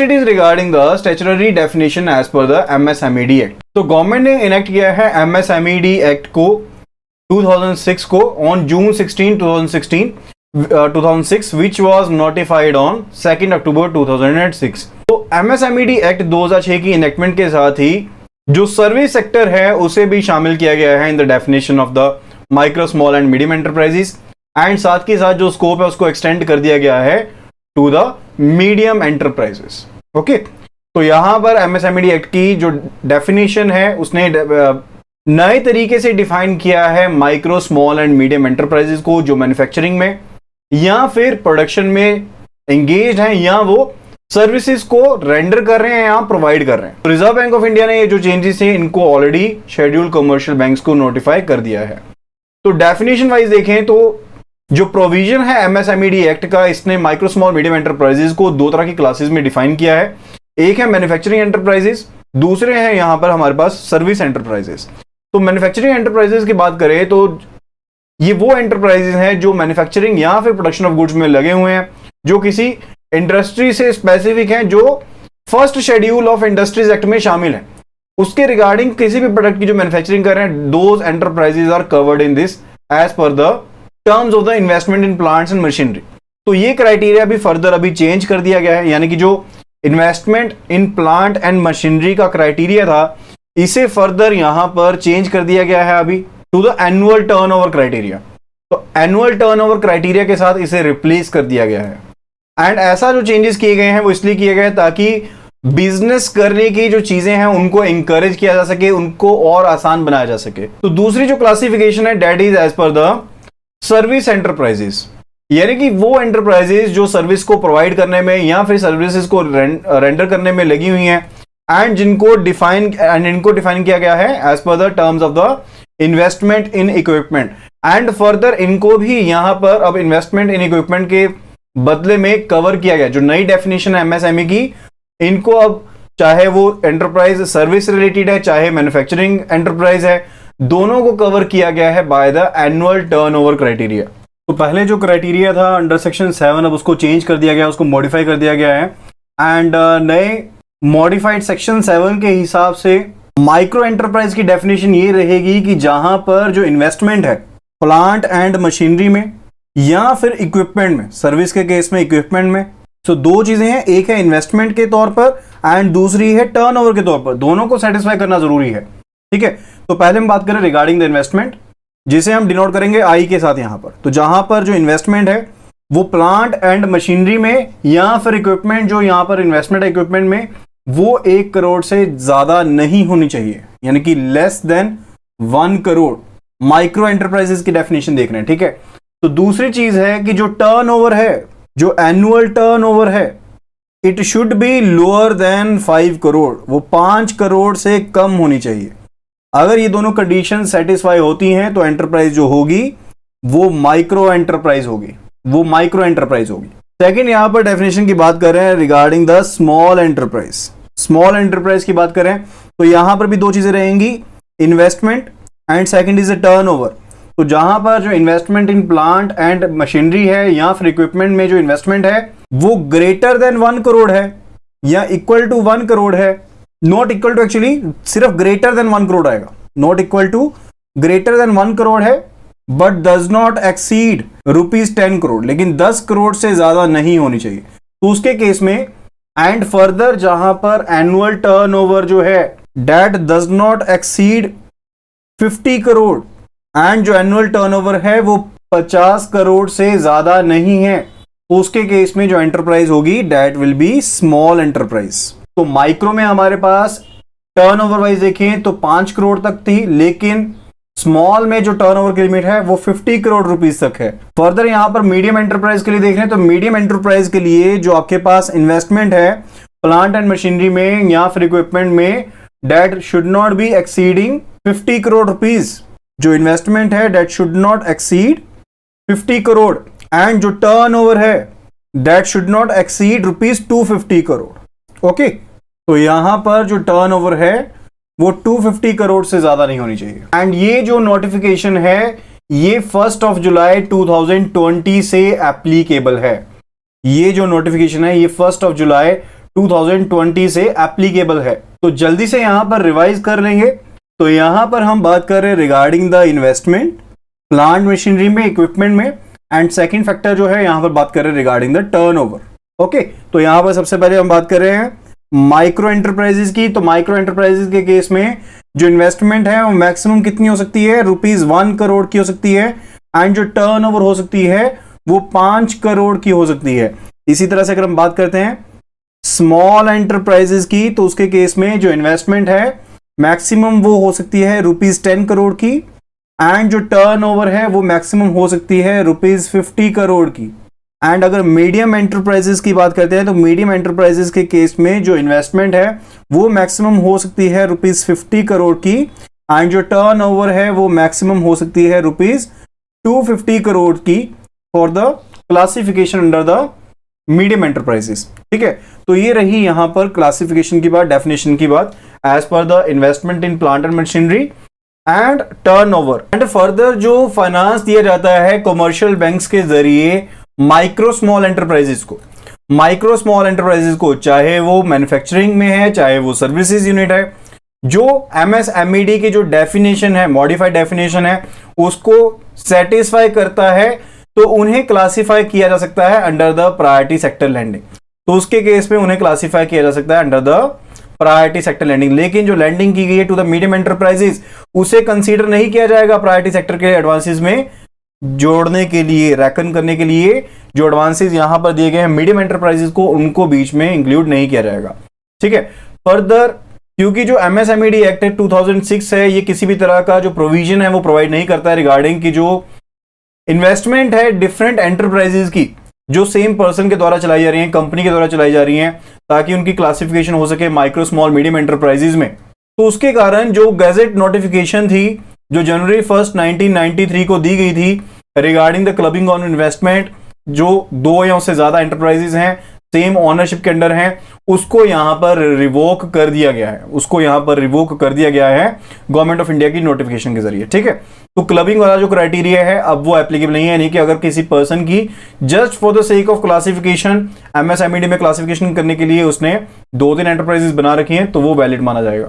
It is regarding the statutory definition as per the MSMED Act. तो government ने enact किया है MSMED act को 2006 को on June 16 2006 which was notified on 2 अक्टूबर 2006. तो MSMED एक्ट 2006 की इनेक्टमेंट के साथ ही जो सर्विस सेक्टर है उसे भी शामिल किया गया है in the definition of the micro small and medium enterprises and साथ के साथ जो स्कोप है उसको एक्सटेंड कर दिया गया है to the medium enterprises. Okay, तो यहां पर MSMED एक्ट की जो डेफिनेशन है उसने नए तरीके से डिफाइन किया है micro small and medium enterprises को जो मैन्युफैक्चरिंग में या फिर प्रोडक्शन में एंगेज हैं या वो सर्विसेज को रेंडर कर रहे हैं या प्रोवाइड कर रहे हैं. रिजर्व बैंक ऑफ इंडिया ने ये जो चेंजेस हैं इनको ऑलरेडी शेड्यूल्ड कमर्शियल बैंक्स को नोटिफाई कर दिया है. तो डेफिनेशन वाइज देखें तो जो प्रोविजन है MSMED एक्ट का, इसने माइक्रो स्मॉल मीडियम एंटरप्राइजेस को दो तरह की क्लासेस में डिफाइन किया है. एक है मैन्युफैक्चरिंग एंटरप्राइजेस, दूसरे हैं यहां पर हमारे पास सर्विस एंटरप्राइजेस. तो मैन्युफैक्चरिंग एंटरप्राइजेस की बात करें तो ये वो एंटरप्राइजेस हैं जो मैन्युफैक्चरिंग या फिर प्रोडक्शन ऑफ गुड्स में लगे हुए हैं, जो किसी इंडस्ट्री से स्पेसिफिक हैं, जो first schedule of industries act में शामिल है. उसके रिगार्डिंग किसी भी प्रोडक्ट की जो मैन्युफैक्चरिंग कर रहे हैं, those enterprises are covered in this as per the terms of the investment in plants and machinery. तो ये क्राइटेरिया भी फर्दर अभी चेंज कर दिया गया है, यानी कि जो investment in plant and machinery का क्राइटेरिया था इसे फर्दर यहां पर चेंज कर दिया गया है अभी to the annual turnover criteria. तो एनुअल टर्नओवर क्राइटेरिया के साथ इसे रिप्लेस कर दिया गया है. एंड ऐसा जो चेंजेस किए गए हैं वो इसलिए किए गए ताकि बिजनेस करने की जो चीजें हैं उनको इंकरेज किया जा सके, उनको और आसान बनाया जा सके. तो दूसरी जो क्लासिफिकेशन है that is as per the service enterprises, यानी कि वो एंटरप्राइजेस जो सर्विस को प्रोवाइड करने में या फिर सर्विसेज को रेंडर करने में लगी हुई हैं एंड इनको डिफाइन किया गया है as per the terms of the investment in equipment. And further इनको भी यहां पर अब इन्वेस्टमेंट इन इक्विपमेंट के बदले में कवर किया गया. जो नई डेफिनेशन है MSME की, इनको अब चाहे वो एंटरप्राइज सर्विस रिलेटेड है चाहे मैन्युफैक्चरिंग एंटरप्राइज है, दोनों को कवर किया गया है by the annual turnover criteria. तो पहले जो क्राइटेरिया था अंडर सेक्शन 7 अब उसको चेंज कर दिया गया, उसको मॉडिफाई कर दिया गया है. एंड नए मॉडिफाइड सेक्शन 7 के हिसाब से माइक्रो एंटरप्राइज की डेफिनेशन ये रहेगी कि जहां पर जो इन्वेस्टमेंट है प्लांट एंड मशीनरी में या फिर इक्विपमेंट में, सर्विस के केस में इक्विपमेंट में. तो दो चीजें हैं, एक है इन्वेस्टमेंट के तौर पर एंड दूसरी है टर्नओवर के तौर पर. दोनों को सेटिस्फाई करना जरूरी है. ठीक है, तो पहले हम बात करें रिगार्डिंग द इन्वेस्टमेंट, जिसे हम डिनोट करेंगे आई के साथ यहां पर. तो जहां पर जो इन्वेस्टमेंट है वो प्लांट एंड मशीनरी में या फिर इक्विपमेंट, जो यहां पर इन्वेस्टमेंट है इक्विपमेंट में, वो 1 करोड़ से ज्यादा नहीं होनी चाहिए, यानी कि less than 1 crore. Micro enterprises की डेफिनेशन देख रहे हैं. ठीक है, तो दूसरी चीज है कि जो टर्नओवर है, जो एनुअल टर्नओवर है, it should be lower than 5 crore. वो 5 करोड़ से कम होनी चाहिए. अगर ये दोनों कंडीशन सेटिस्फाई होती हैं तो एंटरप्राइज जो होगी वो माइक्रो एंटरप्राइज होगी, वो माइक्रो एंटरप्राइज होगी. सेकंड यहां पर डेफिनेशन की बात कर रहे हैं regarding the small enterprise. Small enterprise की बात करें तो यहां पर भी दो चीजें रहेंगी, investment and second is the turnover. तो जहां पर जो investment in plant and machinery है या फिर इक्विपमेंट में जो इन्वेस्टमेंट है वो ग्रेटर देन 1 करोड़ है या इक्वल टू 1 करोड़ है, नॉट इक्वल टू, एक्चुअली सिर्फ ग्रेटर देन 1 करोड़ आएगा, not equal to, greater than 1 crore है but does not exceed ₹10 crore, लेकिन 10 करोड़ से ज्यादा नहीं होनी चाहिए. तो उसके केस में एंड फर्दर जहां पर एनुअल टर्नओवर जो है that does not exceed 50 crore and जो एनुअल टर्नओवर है वो 50 करोड़ से ज्यादा नहीं है, उसके केस में जो एंटरप्राइज होगी that will be small enterprise. तो माइक्रो में हमारे पास टर्नओवर वाइज देखें तो 5 करोड़ तक थी, लेकिन स्मॉल में जो टर्नओवर की लिमिट है वो 50 करोड़ रुपीस तक है. फर्दर यहां पर मीडियम एंटरप्राइज के लिए देख रहे हैं तो मीडियम एंटरप्राइज के लिए जो आपके पास इन्वेस्टमेंट है प्लांट एंड मशीनरी में या फिर इक्विपमेंट में, that should not be exceeding 50 crore rupees. जो इन्वेस्टमेंट है that should not exceed 50 crore and जो टर्नओवर है that should not exceed ₹250 crore. Okay, तो यहां पर जो टर्नओवर है वो 250 करोड़ से ज्यादा नहीं होनी चाहिए. एंड ये जो नोटिफिकेशन है ये 1 जुलाई 2020 से एप्लीकेबल है. ये जो नोटिफिकेशन है ये 1 जुलाई 2020 से एप्लीकेबल है। तो जल्दी से यहां पर रिवाइज कर लेंगे। तो यहां पर हम बात कर रहे हैं regarding the investment plant machinery में, इक्विपमेंट में, एंड सेकंड फैक्टर जो है यहां पर बात कर रहे हैं रिगार्डिंग द टर्नओवर। ओके, तो यहां पर सबसे पहले हम बात कर रहे हैं माइक्रो एंटरप्राइजेस की। तो माइक्रो एंटरप्राइजेस के केस में जो इन्वेस्टमेंट है वो मैक्सिमम कितनी हो सकती है, ₹1 करोड़ की हो सकती है, एंड जो टर्नओवर हो सकती है वो 5 करोड़ की हो सकती है। इसी तरह से अगर हम बात करते हैं स्मॉल एंटरप्राइजेस की, तो उसके केस में जो इन्वेस्टमेंट है मैक्सिमम वो हो सकती है ₹10 करोड़ की, एंड जो टर्नओवर है वो मैक्सिमम हो सकती है ₹50 करोड़ की। एंड अगर मीडियम एंटरप्राइजेस की बात करते हैं तो मीडियम एंटरप्राइजेस के केस में जो इन्वेस्टमेंट है वो मैक्सिमम हो सकती है ₹50 करोड़ की, एंड जो टर्नओवर है वो मैक्सिमम हो सकती है ₹250 करोड़ की for the classification under the medium enterprises. ठीक है, तो ये रही यहां पर क्लासिफिकेशन की बात, डेफिनेशन की बात, as per the investment in plant and machinery and turnover. And further जो फाइनेंस दिया जाता है कमर्शियल बैंक्स के जरिए माइक्रो स्मॉल एंटरप्राइजेस को, चाहे वो मैन्युफैक्चरिंग में है, चाहे वो सर्विसेज यूनिट है, जो MSMED की जो डेफिनेशन है, मॉडिफाइड डेफिनेशन है, उसको सेटिस्फाई करता है, तो उन्हें क्लासिफाई किया जा सकता है under the priority sector lending. तो उसके केस में उन्हें क्लासिफाई किया जा सकता है under the priority sector lending. लेकिन जो लैंडिंग की गई है टू द मीडियम एंटरप्राइजेस, उसे कंसीडर नहीं किया जाएगा प्रायोरिटी सेक्टर के एडवांसेस में जोड़ने के लिए, रैकन करने के लिए। जो एडवांसेस यहां पर दिए गए हैं मीडियम एंटरप्राइजेस को, उनको बीच में इंक्लूड नहीं किया जाएगा। ठीक है, फर्दर क्योंकि जो MSMED एक्ट है 2006 है, ये किसी भी तरह का जो प्रोविजन है वो प्रोवाइड नहीं करता है रिगार्डिंग की जो इन्वेस्टमेंट है डिफरेंट एंटरप्राइजेस की, जो सेम पर्सन के द्वारा चलाई जा रही है, कंपनी के द्वारा चलाई जा रही है, ताकि उनकी क्लासिफिकेशन हो सके माइक्रो स्मॉल मीडियम एंटरप्राइजेस में। तो उसके कारण जो गैजेट नोटिफिकेशन थी जो जनवरी 1 1993 को दी गई थी regarding the clubbing on investment, जो 2 या उससे ज्यादा एंटरप्राइजेस हैं सेम ओनरशिप के अंडर हैं, उसको यहां पर रिवोक कर दिया गया है, गवर्नमेंट ऑफ इंडिया की नोटिफिकेशन के जरिए। ठीक है, तो क्लबिंग वाला जो क्राइटेरिया है अब वो एप्लीकेबल नहीं है, यानी कि अगर किसी पर्सन की just for the sake of classification MSMED में क्लासिफिकेशन करने के लिए उसने 2-3 एंटरप्राइजेस बना रखी हैं तो वो वैलिड माना जाएगा।